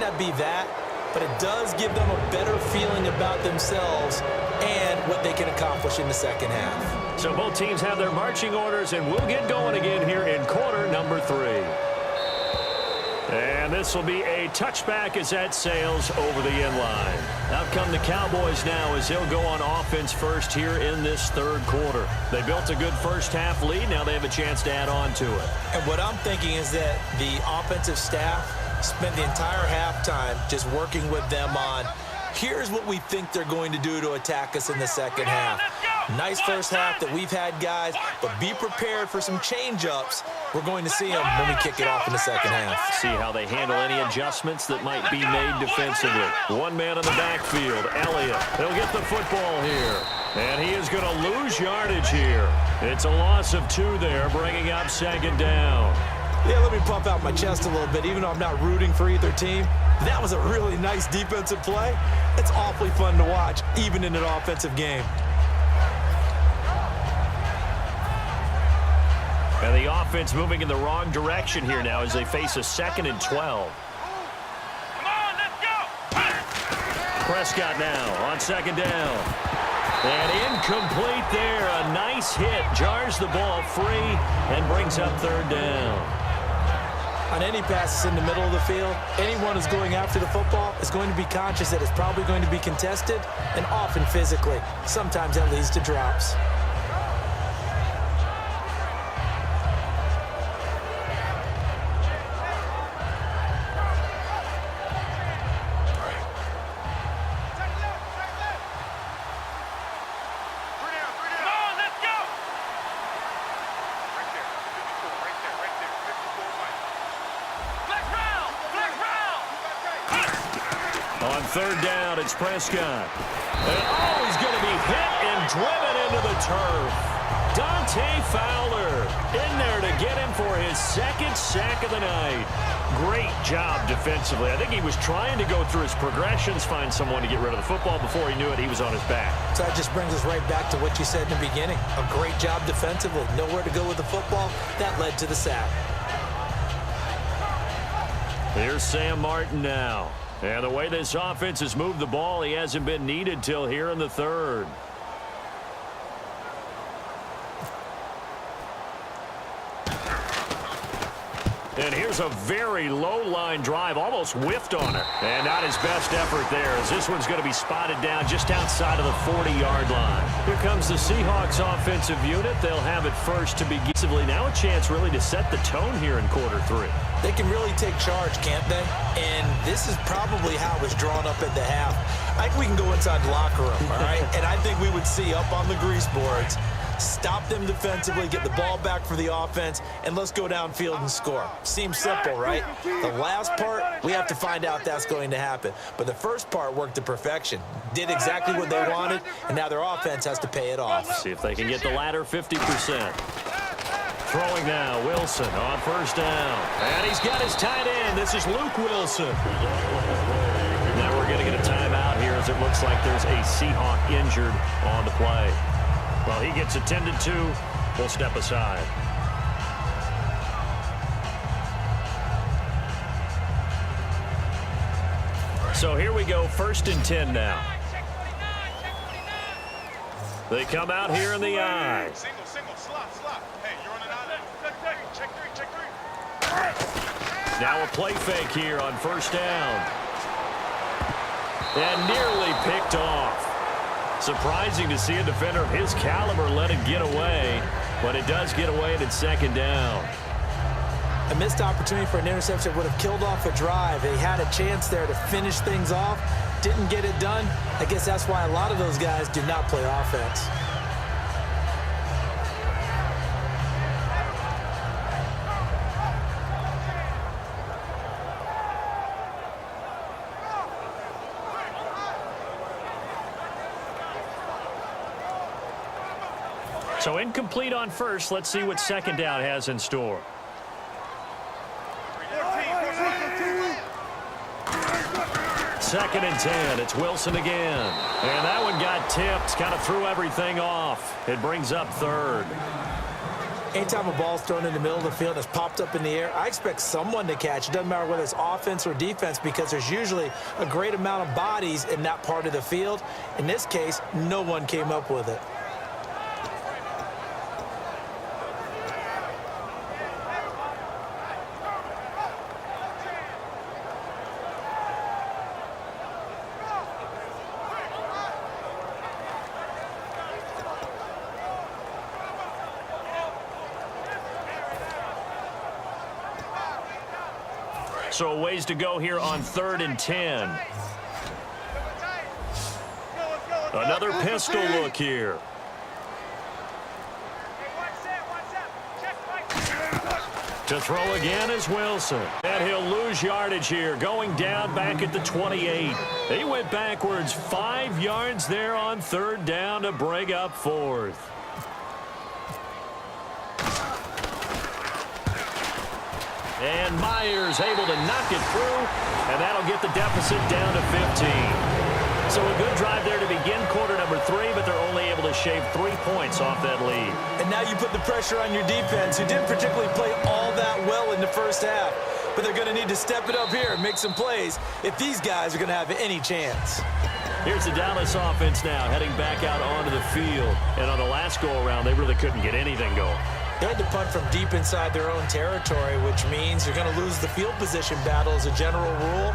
might not be that, but it does give them a better feeling about themselves and what they can accomplish in the second half. So both teams have their marching orders, and we'll get going again here in quarter number 3. And this will be a touchback as that sails over the end line. Out come the Cowboys now as they'll go on offense first here in this third quarter. They built a good first half lead. Now they have a chance to add on to it. And what I'm thinking is that the offensive staff spent the entire halftime just working with them on, here's what we think they're going to do to attack us in the second half. Nice first half that we've had, guys, but be prepared for some change-ups. We're going to see them when we kick it off in the second half. See how they handle any adjustments that might be made defensively. One man in the backfield, Elliott. He'll get the football here. And he is going to lose yardage here. It's a loss of 2 there, bringing up second down. Yeah, let me pump out my chest a little bit, even though I'm not rooting for either team. That was a really nice defensive play. It's awfully fun to watch, even in an offensive game. And the offense moving in the wrong direction here now as they face a 2nd and 12. Come on, let's go! Prescott now on second down. And incomplete there. A nice hit. Jars the ball free and brings up third down. On any passes in the middle of the field, anyone who's going after the football is going to be conscious that it's probably going to be contested, and often physically. Sometimes that leads to drops. On third down, it's Prescott. And oh, he's going to be hit and driven into the turf. Dante Fowler in there to get him for his 2nd sack of the night. Great job defensively. I think he was trying to go through his progressions, find someone to get rid of the football. Before he knew it, he was on his back. So that just brings us right back to what you said in the beginning. A great job defensively. Nowhere to go with the football. That led to the sack. Here's Sam Martin now. And the way this offense has moved the ball, he hasn't been needed till here in the third. And here's a very low-line drive, almost whiffed on it. And not his best effort there, as this one's going to be spotted down just outside of the 40-yard line. Here comes the Seahawks offensive unit. They'll have it first to begin. Now a chance really to set the tone here in quarter 3. They can really take charge, can't they? And this is probably how it was drawn up at the half. I think we can go inside the locker room, all right? And I think we would see up on the grease boards, stop them defensively, get the ball back for the offense, and let's go downfield and score. Seems simple, right? The last part, we have to find out that's going to happen. But the first part worked to perfection. Did exactly what they wanted, and now their offense has to pay it off. See if they can get the latter 50%. Throwing now, Wilson on first down. And he's got his tight end. This is Luke Wilson. Now we're going to get a timeout here as it looks like there's a Seahawk injured on the play. Well, he gets attended to. We'll step aside. So here we go, 1st and 10 now. They come out here in the I. Single, slot. Hey, you're on an island. Check three. Now a play fake here on first down. And nearly picked off. Surprising to see a defender of his caliber let it get away, but it does get away and it's second down. A missed opportunity for an interception would have killed off a drive. They had a chance there to finish things off. Didn't get it done. I guess that's why a lot of those guys do not play offense. So incomplete on first. Let's see what second down has in store. Second and 10. It's Wilson again. And that one got tipped. Kind of threw everything off. It brings up third. Anytime a ball's thrown in the middle of the field that's popped up in the air, I expect someone to catch. It doesn't matter whether it's offense or defense because there's usually a great amount of bodies in that part of the field. In this case, no one came up with it. So a ways to go here on 3rd and 10. Another pistol look here. To throw again is Wilson. And he'll lose yardage here, going down back at the 28. He went backwards 5 yards there on 3rd down to bring up 4th. And Myers able to knock it through, and that'll get the deficit down to 15. So a good drive there to begin quarter number 3, but they're only able to shave 3 points off that lead. And now you put the pressure on your defense, who didn't particularly play all that well in the first half. But they're going to need to step it up here and make some plays if these guys are going to have any chance. Here's the Dallas offense now heading back out onto the field. And on the last go-around, they really couldn't get anything going. They had to punt from deep inside their own territory, which means you're going to lose the field position battle as a general rule.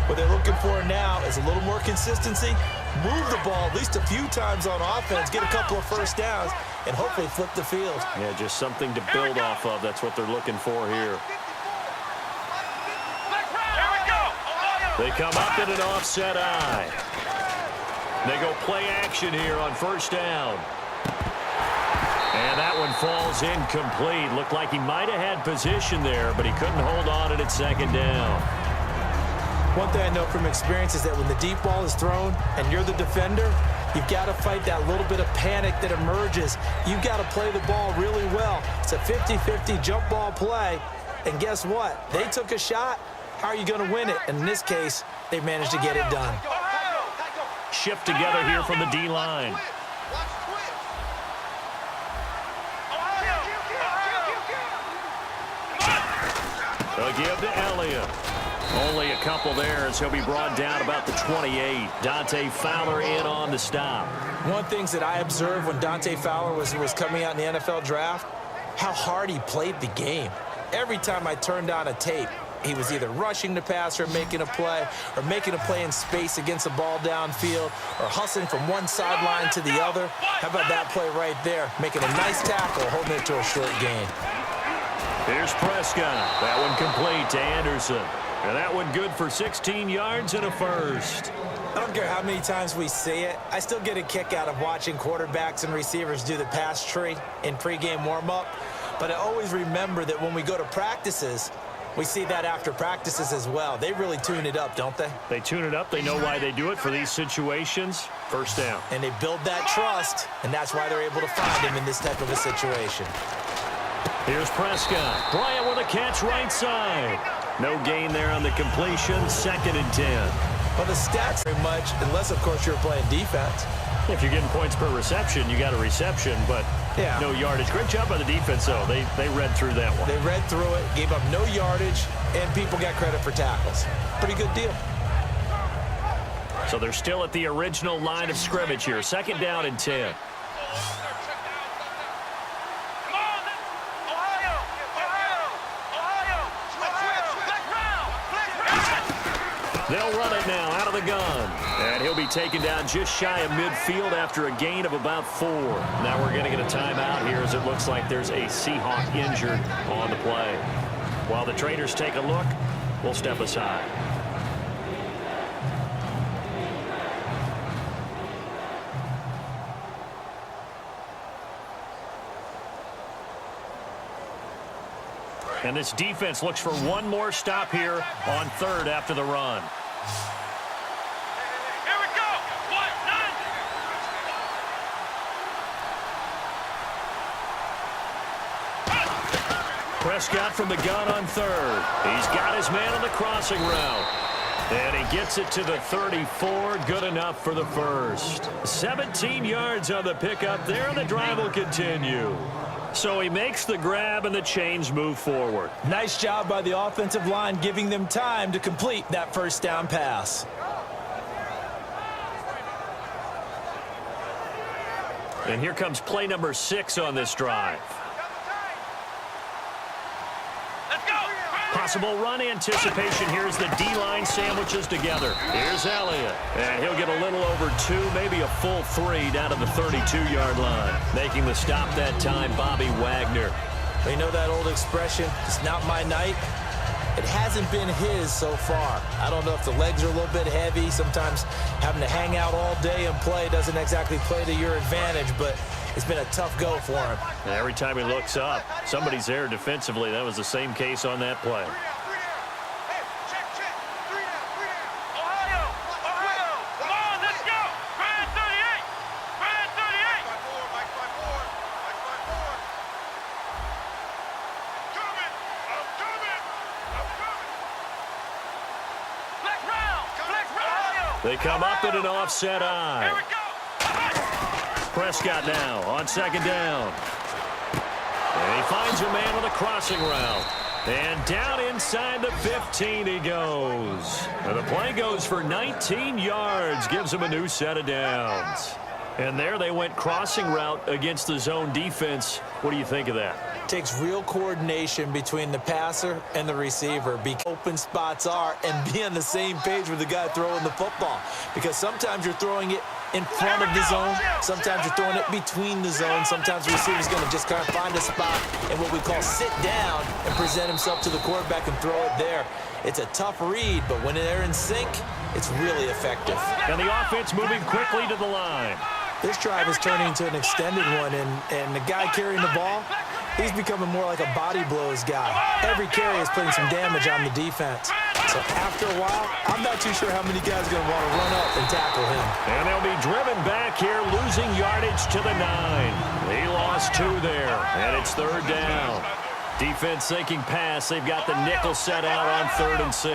What they're looking for now is a little more consistency, move the ball at least a few times on offense, get a couple of first downs, and hopefully flip the field. Yeah, just something to build off of. That's what they're looking for here. They come up in an offset eye. They go play action here on 1st down. And that one falls incomplete. Looked like he might have had position there, but he couldn't hold on at 2nd down. One thing I know from experience is that when the deep ball is thrown and you're the defender, you've got to fight that little bit of panic that emerges. You've got to play the ball really well. It's a 50-50 jump ball play. And guess what? They took a shot. How are you going to win it? And in this case, they managed to get it done. Shift together here from the D-line. They'll give to Elliott. Only a couple there as he'll be brought down about the 28. Dante Fowler in on the stop. One of the things that I observed when Dante Fowler was coming out in the NFL draft, how hard he played the game. Every time I turned on a tape, he was either rushing the passer, making a play, or making a play in space against the ball downfield, or hustling from one sideline to the other. How about that play right there? Making a nice tackle, holding it to a short gain. Here's Prescott. That one complete to Anderson. And that one good for 16 yards and a first. I don't care how many times we see it. I still get a kick out of watching quarterbacks and receivers do the pass tree in pregame warm-up. But I always remember that when we go to practices, we see that after practices as well. They really tune it up, don't they? They tune it up. They know why they do it for these situations. 1st down. And they build that trust, and that's why they're able to find him in this type of a situation. Here's Prescott. Bryant with a catch right side. No gain there on the completion. 2nd and 10. Well, the stats very much, unless, of course, you're playing defense. If you're getting points per reception, you got a reception, but yeah, no yardage. Great job by the defense, though. They read through that one. They read through it, gave up no yardage, and people got credit for tackles. Pretty good deal. So they're still at the original line of scrimmage here. 2nd down and 10. They'll run it now out of the gun. And he'll be taken down just shy of midfield after a gain of about 4. Now we're going to get a timeout here as it looks like there's a Seahawk injured on the play. While the traders take a look, we'll step aside. And this defense looks for one more stop here on 3rd after the run. Here we go. 1, 9. Prescott from the gun on 3rd. He's got his man on the crossing route. And he gets it to the 34. Good enough for the first. 17 yards on the pickup there, and the drive will continue. So he makes the grab and the chains move forward. Nice job by the offensive line, giving them time to complete that first down pass. And here comes play number 6 on this drive. Possible run anticipation. Here's the D-line sandwiches together. Here's Elliott. And he'll get a little over 2, maybe a full 3 down to the 32-yard line. Making the stop that time, Bobby Wagner. You know that old expression, it's not my night? It hasn't been his so far. I don't know if the legs are a little bit heavy. Sometimes having to hang out all day and play doesn't exactly play to your advantage, but it's been a tough go for him. And every time he looks up, somebody's there defensively. That was the same case on that play. They come up in an offset eye. Prescott now on second down. And he finds a man on the crossing route. And down inside the 15 he goes. And the play goes for 19 yards. Gives him a new set of downs. And there they went crossing route against the zone defense. What do you think of that? Takes real coordination between the passer and the receiver. Be open spots are and be on the same page with the guy throwing the football. Because sometimes you're throwing it in front of the zone. Sometimes you're throwing it between the zone. Sometimes the receiver's going to just kind of find a spot and what we call sit down and present himself to the quarterback and throw it there. It's a tough read, but when they're in sync, it's really effective. And the offense moving quickly to the line. This drive is turning into an extended one, and the guy carrying the ball, he's becoming more like a body blows guy. Every carry is putting some damage on the defense. So after a while, I'm not too sure how many guys are going to want to run up and tackle him. And they'll be driven back here, losing yardage to the 9. He lost 2 there, and it's third down. Defense thinking pass. They've got the nickel set out on 3rd and 6.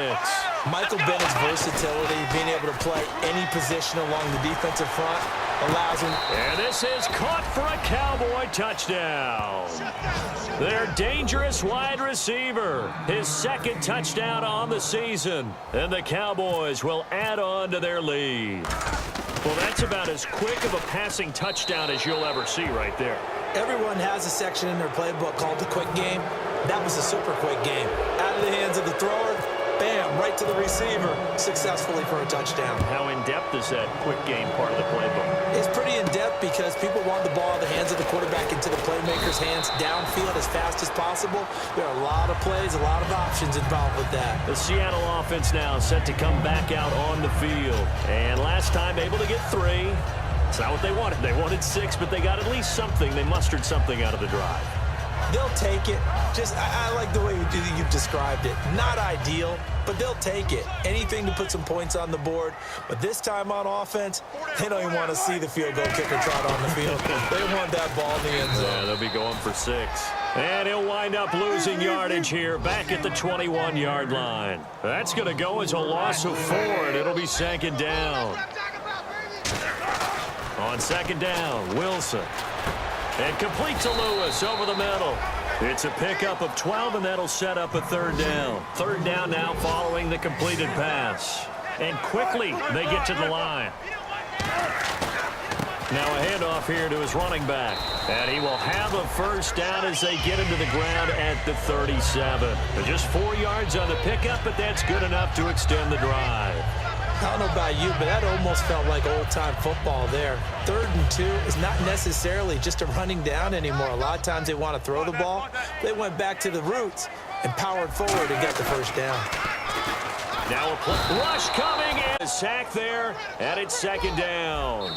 Michael Bennett's versatility, being able to play any position along the defensive front, allows him. And this is caught for a Cowboy touchdown. Their dangerous wide receiver, his 2nd touchdown on the season. And the Cowboys will add on to their lead. Well, that's about as quick of a passing touchdown as you'll ever see right there. Everyone has a section in their playbook called the quick game. That was a super quick game. Out of the hands of the thrower, bam, right to the receiver, successfully for a touchdown. How in-depth is that quick game part of the playbook? It's pretty in-depth because people want the ball out of the hands of the quarterback into the playmaker's hands downfield as fast as possible. There are a lot of plays, a lot of options involved with that. The Seattle offense now set to come back out on the field. And last time able to get 3. It's not what they wanted. They wanted 6, but they got at least something. They mustered something out of the drive. They'll take it. I like the way you've described it. Not ideal, but they'll take it. Anything to put some points on the board. But this time on offense, they don't even want to see the field goal kicker trot on the field. They want that ball in the end zone. Yeah, they'll be going for 6. And he'll wind up losing yardage here back at the 21-yard line. That's going to go as a loss of 4, and it'll be 2nd down. On 2nd down, Wilson. And complete to Lewis over the middle. It's a pickup of 12, and that'll set up a 3rd down. 3rd down now following the completed pass. And quickly they get to the line. Now a handoff here to his running back. And he will have a 1st down as they get him to the ground at the 37. Just 4 yards on the pickup, but that's good enough to extend the drive. I don't know about you, but that almost felt like old-time football there. 3rd and 2 is not necessarily just a running down anymore. A lot of times they want to throw the ball. They went back to the roots and powered forward and got the 1st down. Now a rush coming and a sack there, and it's 2nd down.